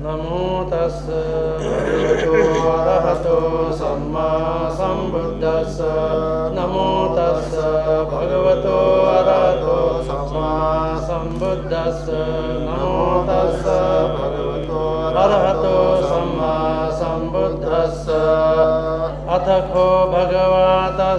नमो तस्स भगवतो अरहतो सम्मा सम्बुद्धस्स नमो तस्स भगवतो अरहतो सम्मा सम्बुद्धस्स नमो तस्स भगवतो अरहतो सम्मा सम्बुद्धस्स अथको भगवतस्सारथ्या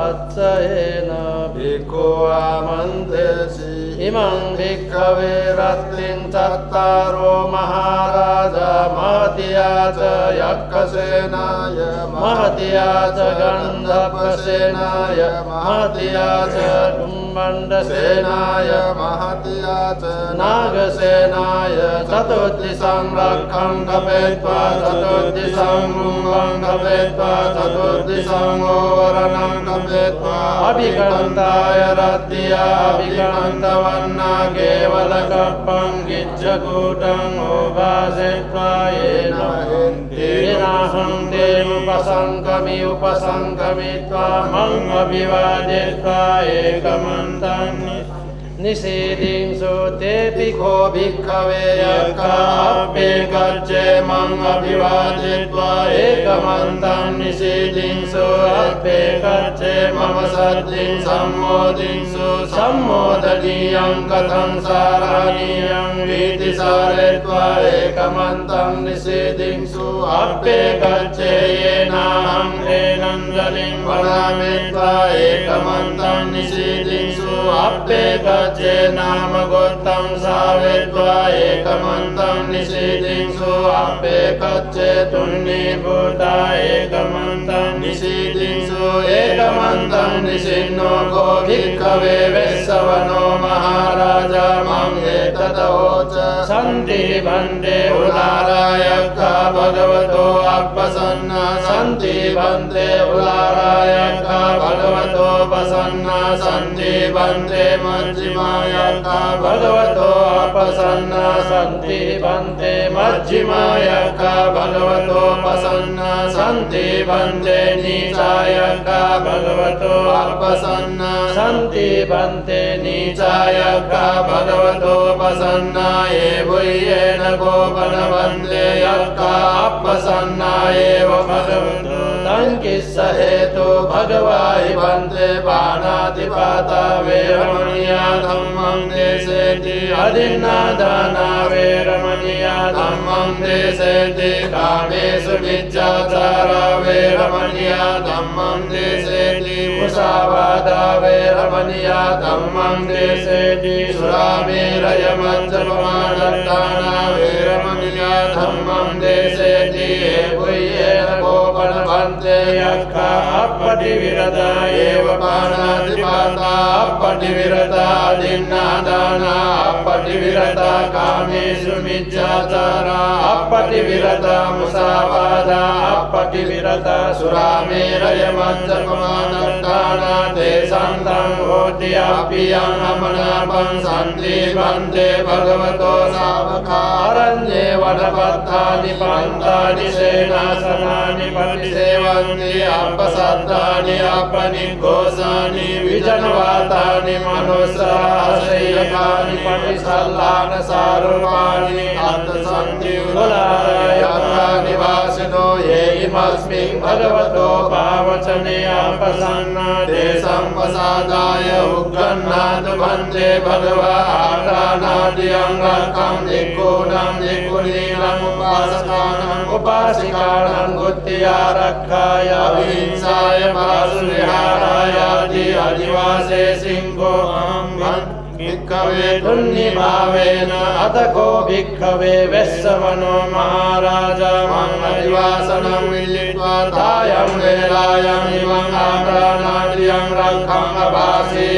अच्चयेन भिक्खो आमन्त्रेसि इमं भिक्खवे रत्तिं चत्तारो महाराजा महत्या च यक्षसेनाय महत्या च गन्धर्वसेनाय महत्या च कुम्भण्डसेनाय महत्या च नागसेनाय चतुर्दिशं रक्षं कपेत्वा चतुर्दिशं गुम्बं कपेत्वा चतुर्दिशं ओवरणं कपेत्वा अभिकन्ताय रत्त्या अभिकन्तवन्ना केवलकप्पं गिज्जकूटं उपासेत्वा येनाहं देमुपसङ्कमि उपसङ्कमित्वा मम अभिवादित्वा एकमन्तं निषेधिं सुतेऽपि को भिक्खवे यक्खाप्ये गच्छे मम अभिवादित्वा एकमन्तं निषेधिं सुअप्ये गच्छे मम सद्धिं सम्मोदिंसु सम्मोदनीयं कथं सारणीयं इति सारयित्वा एकमन्तं निषेधिं सुअप्ये गच्छे येनाहं तेनञ्जलिं वदामित्वा एकमन्तं निषेधिं सुअप्ये गच्छे नाम गोत्तं सावेत्वा एकमन्तं निषेधिं सुअप्ये गच्छे तुन्नीभूता एकमन्तं निषेधिं सु एकमन्तं निषिन्नो को भिक्खवे वेश्सवनो महाराजा मम एतदवोच सन्ति भन्ते उलारायक्खा भगवतो अपसन्ना सन्ति भन्ते उलारायक्खा भगवतो पसन्ना सन्ति भन्ते मज्जिमायक्खा भगवतो अपसन्ना सन्ति भन्ते मज्जिमायक्खा भगवतो पसन्ना सन्ति भन्ते नीचायक्खा भगवतो अपसन्ना सन्ति भन्ते नीचायक्खा भगवतो पसन्ना ये भुय्येन गोपन भन्ते यक्खा अपसन्ना एव भगवतो तङ्किस्स हेतु भगवाहि भन्ते बाणातिपाता वेरमणीया धम्मं देसेति अधिन्नादाना वेरमणीया धम्मं देसेति कामेषु मिथ्याचारा वेरमणीया धम्मं देसेति मुसावादा वेरमणीया धम्मं देसेति सुरामेरयमज्जपमानत्ताना वेरमणीया धम्मं देसेति भुय्येन गोपन भन्ते यक्खा अपटिविरता एव बाणातिपाता अपटिविरता अधिन्नादाना अपटिविरता कामेषु मिथ्याचारा अपटिविरता मुसावादा अपटिविरता सुरामेरयमज्जपमानत्ताना तेषां तं भोज्याप्यं अमनापं सन्ति भन्ते भगवतो सावका अरण्ये वनपत्राणि पन्तानि सेनासनानि परिसेवन्ति अपसत्तानि अपनिघोषाणि विजनवातानि मनुष्याशय्यकानि परिसल्लानसारूपाणि अन्तसन्ति निवासिनो ये इमस्मिन् भगवतो भावचने अपसन्ना तेषां प्रसादाय उग्गन्नाथ भन्ते भगवानादियं रक्षं दिक्खूनां दिक्खुलीनं उपासकानाम् उपासिकानां बुद्धियारक्षाय अहिंसाय वासुविहाराय अधिवासे सिंहो भिक्खवे तुन्निभावेन अतको भिक्खवे वेश्सवनो महाराजा मम अधिवासनं विलित्वा तायं वेलायं इमं आप्राणाद्रियं रक्षं अभासि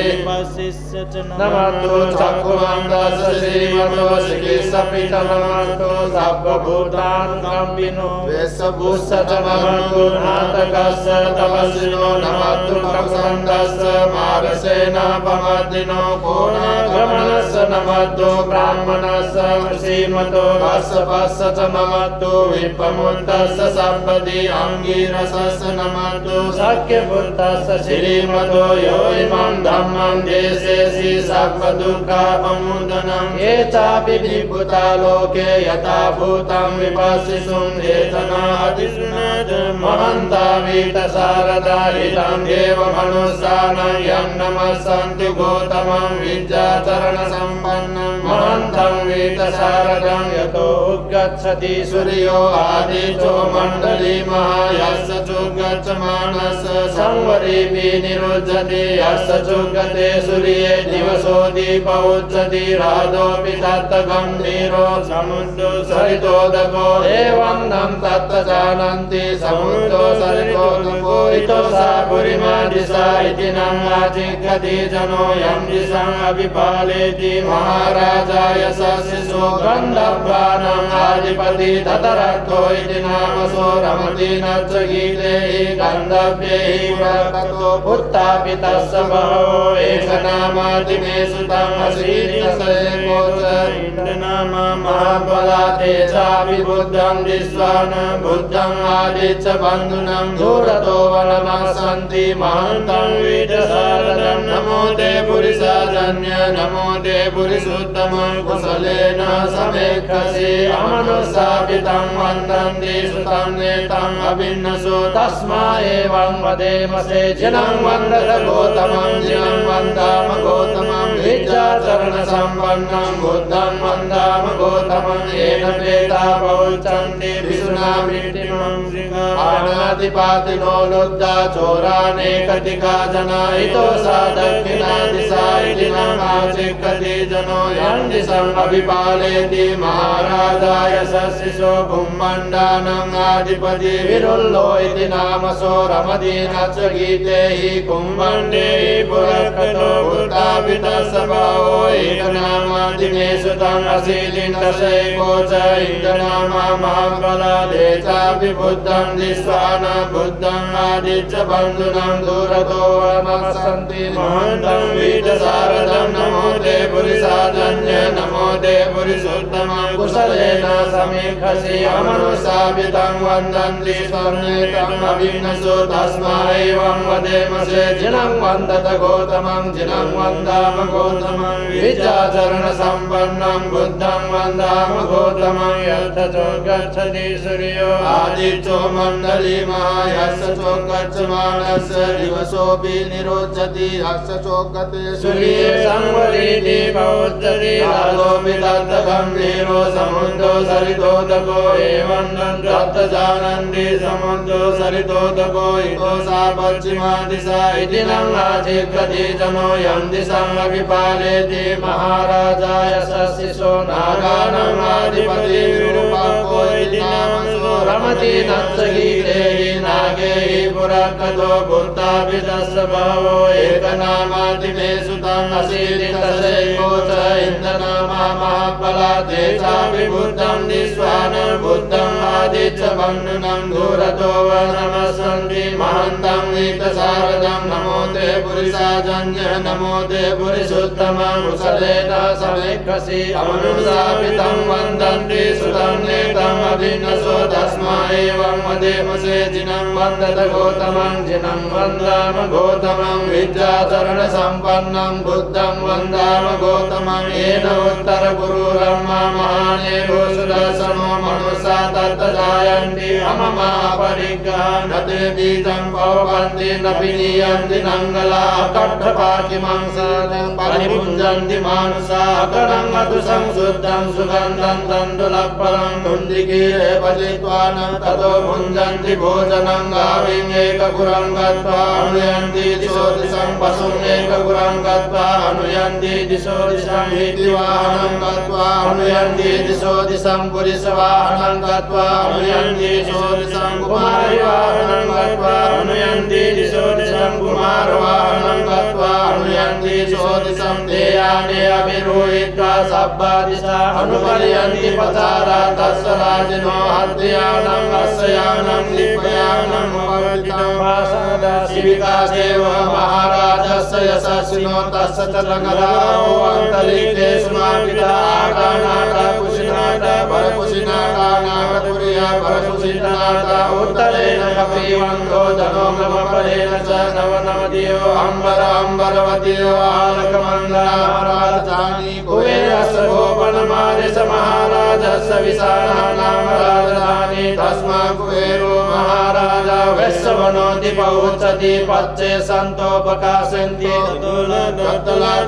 नमस्तु चक्षुमन्तस्य श्रीमतो श्रीसपितनमस्तु सर्वभूतानुकम्पिनो वेश्सभूश्च नमस्तु नाटकस्य तपस्विनो नमस्तु कक्षन्दस्य मार्गसेनापमर्दिनो गमनस्य नमस्तु ब्राह्मणस्य श्रीमतो वत्सपस्य च नमस्तु विप्रमुक्तस्य सप्तति अंगिरसस्य नमस्तु शक्यपुत्रस्य श्रीमतो यो इमं धम्मं देशे देशी सर्वदुःखापमुदनं ये चापि विभूता लोके यथा भूतं विपश्यितुं एतनादिशृणुत महन्ता वीतशारदा इदं देवमनुष्याणां यं नमस्सन्ति गौतमं विद्याचरणसम्पन्नं महन्तं वीतशारदं यतो उद्गच्छति सूर्यो आदित्यो मण्डली महायस्य चोद्गच्छमानः संवरीपि निरुध्यति यस्य चोद्गते सूर्ये दिवसो दीपौच्यति राजोऽपि तत्तगम्भीरो समुद्रो सरितोदको एवं नं तत्त जानन्ति समुद्रो सरितोदको इतो सा पुरिमा दिशा इति नं आचिक्यति जनो यं दिशं अभिपालयति महाराजाय शिशो गन्धर्वाणाम् आधिपति ततरर्थो इति नामसो रमति नच्चगीते गन्धर्व्यै पुरकतो पुत्तापितस्य बहवो एकनामादिमे सुतम् अशीतिशयकोच इन्द्रनाम महाबला ते चापि बुद्धं दिश्वान बुद्धम् आदिच्य बन्धुनं दूरतो वनमसन्ति महन्तं वीतशारदं नमो ते पुरुषाजन्य नमो ते पुरुषोत्तमं कुशलेन समेक्षसि अमनुष्यापितं वन्दन्ति सुतं नेतं अभिन्नसो तस्मा एवं वदेमसे जिनं वन्दत गौतमं जिनं वन्दाम गौतमं विद्याचरणसम्पन्नं बुद्धं वन्दाम गौतमं येन वेदा पौच्छन्ति विशुना मृत्युं आनादिपातिनो लुब्धा चोरानेकटिका जना इतो सा दक्षिणा दिशा इति नमाचिक्यति जनो यं दिशम् अभिपालयति महाराजाय शिशो कुम्भण्डानाम् आधिपति विरुल्लो इति नामसो रमति नच्चगीते हि कुम्भण्डे पुरकतो बुद्धापितस्य भावो एकनामादिमे सुतम् अशीलिन्दशैको च इन्द्रनामा महाबला ते चापि बुद्धं दिश्वान बुद्धम् आदिच्य बन्धुनं दूरतो वनमसन्ति महन्तं वीतशारदं नमो ते पुरुषाजन्य नमो ते पुरुषोत्तमं कुशलेन समीक्षसि अमनुष्यापितं वन्दन्ति स्वनेतं अभिन्नसो तस्मा एवं वदेमसे जिनं वन्दत गौतमं जिनं वन्दाम गौतमं विद्याचरणसम्पन्नं बुद्धं वन्दाम गौतमं यत्र चोद्गच्छति सूर्यो आदित्यो मण्डली महायस्य चोद्गच्छमानस्य दिवसोऽपि निरोचति यस्य चोद्गते सूर्ये संवरीति पौच्यति राजोऽपि तत्तगम्भीरो समुद्रो सरितोदको एवं तत्त जानन्ति समुद्रो सरितोदको इतो सा पश्चिमा दिशा इति नं आचिक्यति जनो यं दिशम् अभिपालयति महाराजाय शिशो नागानाम् आधिपति विरूपाको इति नामसो रमति नच्चगीते हि नागे हि पुरकतो बुद्धापितस्य बहवो एकनामादिमे सुतम् अशीतिशयको च इन्द्रनामा महाबला ते चापि बुद्धं दिश्वान बुद्धम् आदिच्य बन्धुनं दूरतो वनमसन्ति महन्तं वीतशारदं नमो ते पुरुषाजन्य नमो ते पुरुषोत्तमं कुशलेन समेक्षसि अमनुष्यापितं वन्दन्ति सुतं नेतं अभिन्नसो तस्मा एवं वदेमसे जिनं वन्दत गौतमं जिनं वन्दाम गौतमं विद्याचरणसम्पन्नं बुद्धं वन्दाम गौतमं येन उत्तरपुरुरम्मा महाने घोषदर्शनो मनुष्या तत्त जायन्ति अममा परिग्रहा न ते बीजं पवन्ति न पिनीयन्ति नङ्गला कट्ठपाकिमंसादं परिपुञ्जन्ति मानुषा अकरं मधुसं शुद्धं सुगन्धं तण्डुलफलं धुण्डिकीरे पतित्वान् ततो भुञ्जन्ति भोजनं गाविं एकपुरं गत्वा अनुयन्ति दिशो दिशं पशुं एकपुरं गत्वा अनुयन्ति दिशो दिशं हितिवाहनं गत्वा अनुयन्ति दिशो दिशं पुरुषवाहनं गत्वा अनुयन्ति दिशो दिशं कुमारवाहनं गत्वा अनुयन्ति दिशो दिशं कुमारवाहनं गत्वा अनुयन्ति दिशो दिशं देयाने अभिरोहित्वा सब्बा दिशा अनुपर्यन्ति पचारा तस्य राजिनो हत्यानं अस्यानं लिपयानं वर्धितं वासनदा शिविका देव महाराजस्य यशस्विनो तस्य च नगराओ अन्तरिक्षे स्मापिता आगानाटा कुशिनाटा परकुशिनाटा नागपुर्या परकुशिनाटा उत्तरेण कपिवन्तो जनो नमपरेण च नवनवदियो अम्बर अम्बरवति देवदेव आलक मंगलामराजानी कुबेरस्य गोपनमादेश महाराजस्य विशाला नाम राजधानी तस्मा कुबेरो महाराजा वैश्रवणोति पहुंचति पच्चे संतोपकाशन्ति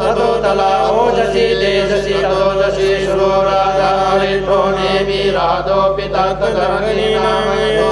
ततोतला ओजसी तेजसी ततोजसी शुरो राजा हरिद्रो नेमि राधोपि तत्तगर्गिनी नामयो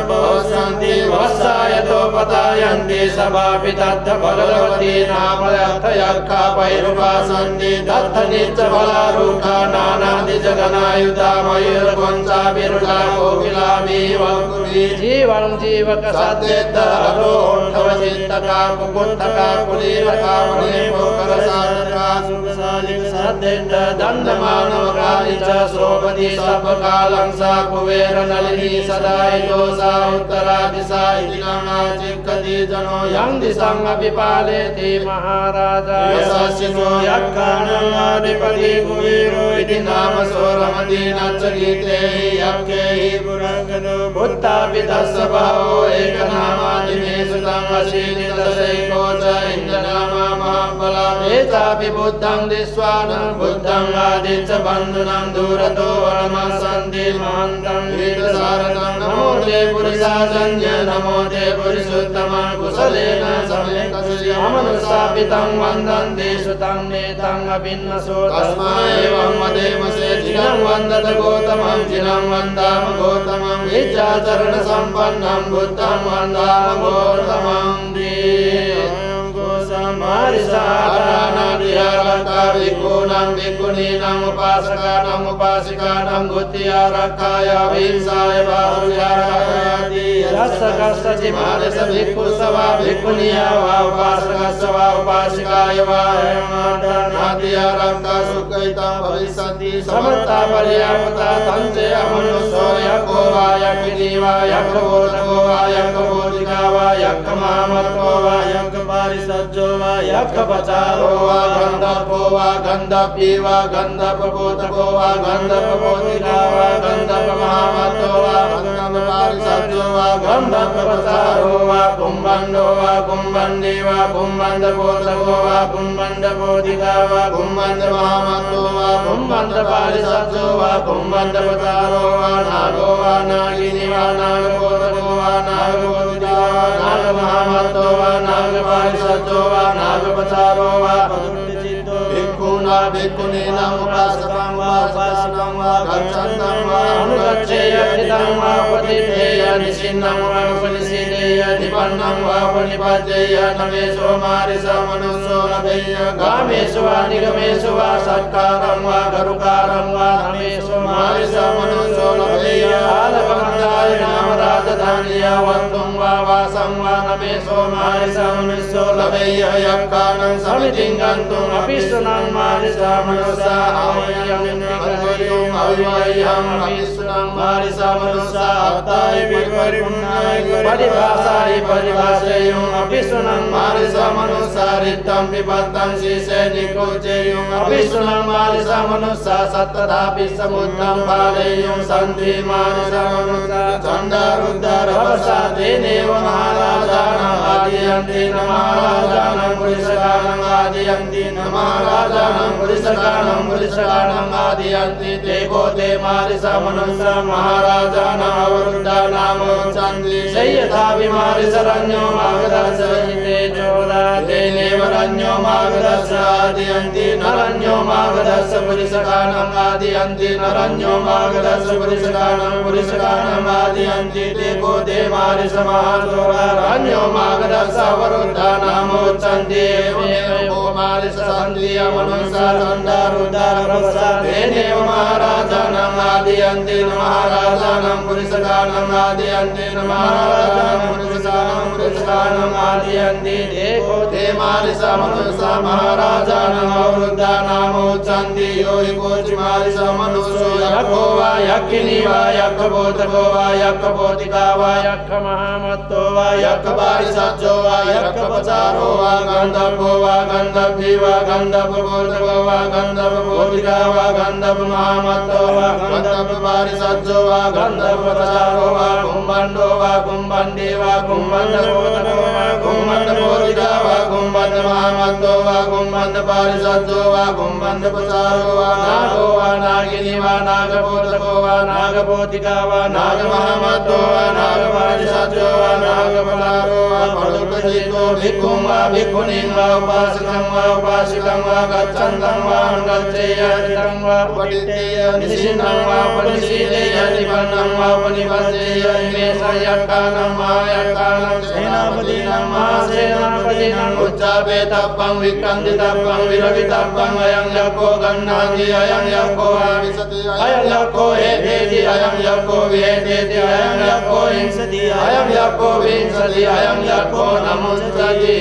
बहुशान्ति वत्सायतो पतायन्ति सभापि तत्थ भगवती नाम यथयक्खा पैरुपासन्ति तत्थ नित्य फलारूढा नानादि जगनायुधा मयूरपुञ्चा विरुला कोकिलाभि वकुली जीवं जीवक सद्येत्तरोण्ठव चित्तका कुकुत्थका कुलीरका मुनिपोकरसादका सुखसालिक सद्येत्त दण्डमानवकारि च सोपति सर्वकालं सा कुबेर नलिनी सदा हितोषा उत्तरादिशा इति नानाचिक्कति जनो यं दिशं अभिपालयति महाराजा यशस्विनो यक्कानमाधिपति कुबेरो इति नाम सोरमति नच्चगीते हि यज्ञे हि पुरङ्गनो भूत्तापि तस्य भावो एकनामादिमेषु तं अशीतिदशैको च इन्द्रनामा महाबला एतापि बुद्धं दिस्वानं बुद्धं आदिच्च बन्धुनं दूरतो वनमसन्ति महान्तं वेदसारनं नमो ते पुरुषाजन्य नमो ते पुरुषोत्तमं कुशलेन समनुसापितं वन्दन्ति सुतं नेतं अभिन्नसो तस्मै एवं वदेमसे जिनं वन्दत गौतमं जिनं वन्दाम गौतमं विद्याचरणसम्पन्नं बुद्धं वन्दाम गौतमं भिक्खूनां भिक्खुनीनाम् उपासकानाम् उपासिकानां बुद्धियारक्षाय अहिंसाय बाहुल्यारक्षायाति यस्य कस्यचि मानस भिक्खुस्वा भिक्खुनीया वा उपासकस्य वा उपासिकाय वा नादियारक्षा सुखैतां भविष्यति समर्था पर्याप्ता तञ्चे अमनुष्यो यज्ञो वा यज्ञिनी वा यज्ञबोधको वा यज्ञबोधिका वा यज्ञमामत्तो वा यज्ञपारिषज्जो वा यज्ञपचारो वा गन्धर्वो वा गन्धर्वी वा गन्धर्वबोधको वा गन्धर्वबोधिका वा गन्धर्वमहामत्तो वा गन्धर्वपारिषज्जो वा गन्धर्वपचारो वा कुम्भण्डो वा कुम्भण्डी वा कुम्भण्डबोधको वा कुम्भण्डबोधिका वा कुम्भण्डमहामत्तो वा कुम्भण्डपारिषज्जो वा कुम्भण्डपचारो वा नागो वा नागिनी वा नागबोधको वा नागबोधिका वा नागमहामत्तो वा नागपारिषज्जो वा नागपचारो वा भिक्खूना भिक्खुनीनाम् उपासकं वा उपासिकं वा गच्छन्तं वा अनुगच्छेय हितं वा उपतिष्ठेय निषिन्नं वा उपनिषीदेय निपन्नं वा उपनिपद्येय नमेषु मारिषा मनुष्यो लभेय गामेषु वा निगमेषु वा सत्कारं वा गरुकारं वा नमेषु मारिषा मनुष्यो लभेय आलभमण्डाय नाम राजधान्या वन्तुं वा वासं वा नमेषु मारिषा मनुष्यो लभेय यक्कानं समितिं गन्तुम् अपि सुनं मारिषा मनुष्या अव्ययं अविष्णुं मारिषा मनुष्या अत्ताय परिपुण्णाय परिभाषाय परिभाषेयं अपि सुनं मारिषा मनुष्या रिक्तं पिबद्धं शीशे निकोचेयं अपि सुनं मारिषा मनुष्या सत्तदापि समुद्रं पालेयं सन्ति मारिषा मनुष्या चण्डारुद्रवसा तेनेव महाराजानां आदियन्ति न महाराजानां पुरुषकाणाम् आदियन्ति न महाराजानां पुरुषकाणाम् आदियन्ति ते गोते मारिषा मनुष्या महाराजानाम् अवरुद्धानामुच्यन्ते यथा विमारिषरण्यो मागधस्य चोरा तेनेव रण्यो मागधस्य आदियन्ति नरण्यो मागधस्य पुरुषकाणाम् आदियन्ति नरण्यो मागधस्य पुरुषकाणाम् आदियन्ति ते गोते मारिष महाचोरा रण्यो मागधस्य अवरुद्धानामुच्यन्ते मारिषन्ति मनुष्या चण्डारुद्रवसा तेनेव महाराजानाम् आदियन्ति न महाराजानां पुरुषकाणाम् आदियन्ति न महाराजानां पुरुषकाणाम् आदियन्ति ते मारिषा मनुष्या महाराजानाम् अवरुद्धानामुच्यन्ते यो हि कोचि मारिषा मनुष्यो यज्ञो वा यज्ञिनी वा यज्ञबोधको वा यज्ञबोधिका वा यज्ञमहामत्तो वा यज्ञपारिषज्जो वा यज्ञपचारो वा गन्धर्वो वा गन्धर्वी वा गन्धर्वबोधको वा गन्धर्वबोधिका वा गन्धर्वमहामत्तो वा पारिसज्जो वा गन्धर्वपचारो वा कुम्भण्डो वा कुम्भण्डी वा कुम्भण्डकोदको वा कुम्भण्डकोदिका वा कुम्भण्डमहामन्तो वा कुम्भण्डपारिसज्जो वा कुम्भण्डपचारो वा नागो वा नागिनी वा नागपोदको वा नागपोदिका वा नागमहामन्तो वा नागपारिसज्जो वा नागपचारो वा पदुपजितो भिक्खुं वा भिक्खुनीं वा उपासकं वा गच्छन्तं वा गच्छेयं वा पठितेय निशिनं वा परिशीलेय निपन्नं वा परिपद्येय इमेशयक्कानं महायक्कानं सेनापतिनं महासेनापतिनं उच्चापेतप्पं विक्रन्दितप्पं विरवितप्पं अयं यक्को गन्नाति अयं यक्को आविशति अयं यक्को हेतेति अयं यक्को विहेतेति अयं यक्को हिंसति अयं यक्को विंसति अयं यक्को नमुंसति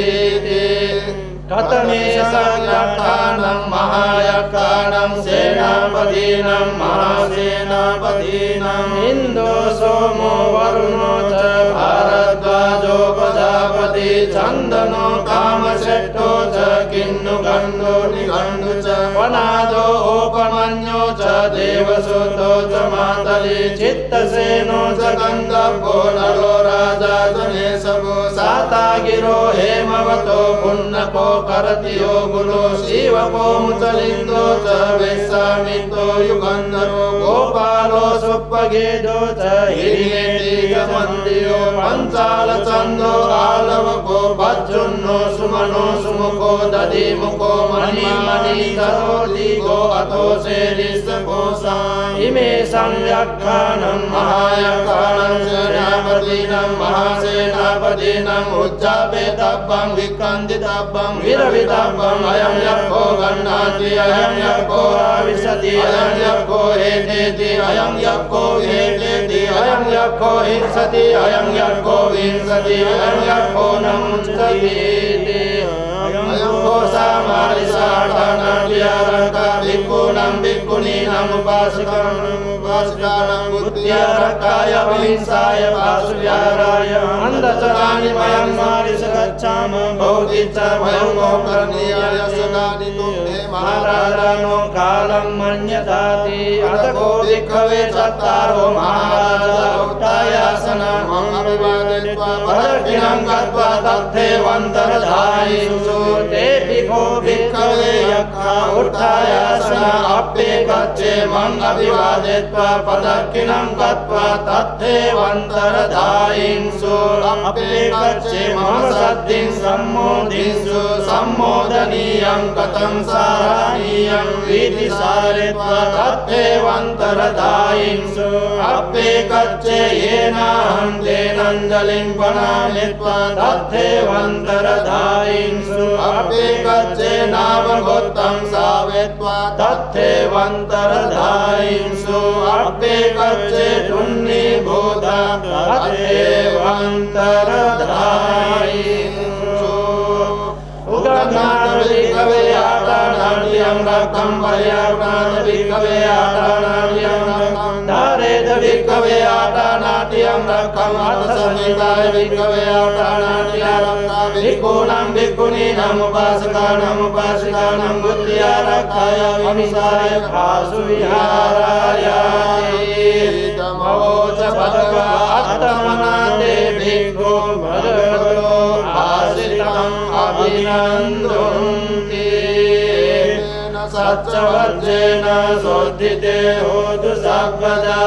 कथमेशयक्कानं महायक्कानं सेनापतिनं महासेनापतिनं इन्दो सोमो वरुणो च भारद्वाजो प्रजापति चन्दनो कामशेट्टो च किन्नु गण्डो निगण्डु च वनादो ओपमन्यो च देवसुतो च मातली चित्तसेनो च गन्धर्वो नरो राजा जनेशवो सातागिरो हेमवतो पुन्नको करतियो गुलो शिवको मुचलिन्दो च वेश्यामितो युगन्धरो गोपालो सुप्पगेदो च हिरिमेति च मन्दिरो पञ्चाल चन्दो आलवको भज्जुन्नो सुमनो सुमुखो दधिमुखो मणिमणि सरोदिगो अतो शेरिष्ठकोशा इमे संयक्खानं महायक्खानं सेनापतिनं महासेनापतिनं उच्चापेतप्पं विक्रन्दितप्पं विरवितप्पं अयं यक्को गन्नाति अयं यक्को आविशति अयं यक्को हेतेति अयं यक्को विहेतेति अयं यक्को हिंसति अयं यक्को विंसति अयं यक्को नमुंसति अयं यक्को सामारिसाठानाट्यारका भिक्खूनां भिक्खुनीनां उपासकानां बुद्ध्यारकाय विंसाय वासुव्याराय अन्धचराणि वयं मारिस गच्छाम भौतिच वयं गोकर्णीयाय सदानि तुभ्ये महाराजानो कालं मन्यताति अतको भिक्खवे चत्तारो महाराजा उत्थायासनं अभिवादयित्वा प्रदक्षिणं गत्वा तथैवन्तर्धायिषु ते भिक्खो भिक्खवे यक्खा उत्थायासन अप्पे गच्छे मम अभिवादयित्वा प्रदक्षिणं गत्वा तथैवन्तर्धायिषु अप्पे गच्छे मम सद्दिं सम्मोदिषु सम्मोदनीयं कथं सारणीयं विधि सारयित्वा तथैवन्तर्धायिषु अप्पे गच्छे येनाहं तेनाञ्जलिं प्रणामयित्वा तथैवन्तर्धायिषु अप्पे गच्छे नामगोत्तं सावयित्वा तथैवन्तर्धायिषु अप्पे गच्छे तुन्नीभूता तथैवन्तर्धायिषु उग्रनाथ भिक्खवे आटानाट्यं रक्तं पर्याप्तात् भिक्खवे आटानाट्यं रक्तं धारेत भिक्खवे आटानाट्यं रक्तं अर्थसंहिताय भिक्खवे आटानाट्यं रक्तं भिक्खूनां भिक्खुनीनाम् उपासकानां बुद्ध्यारक्षाय विंसाय भासुविहाराय तमोच भगवत्तमनाते भिक्खो भगवतो भासितम् अभिनन्दन्ति सच्चवज्रेण शोधिते होतु सर्वदा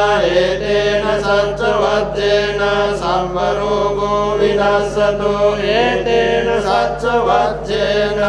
एतेन सच्चवज्रेण सर्वरोगो विनश्यतु एतेन सच्चवज्रेण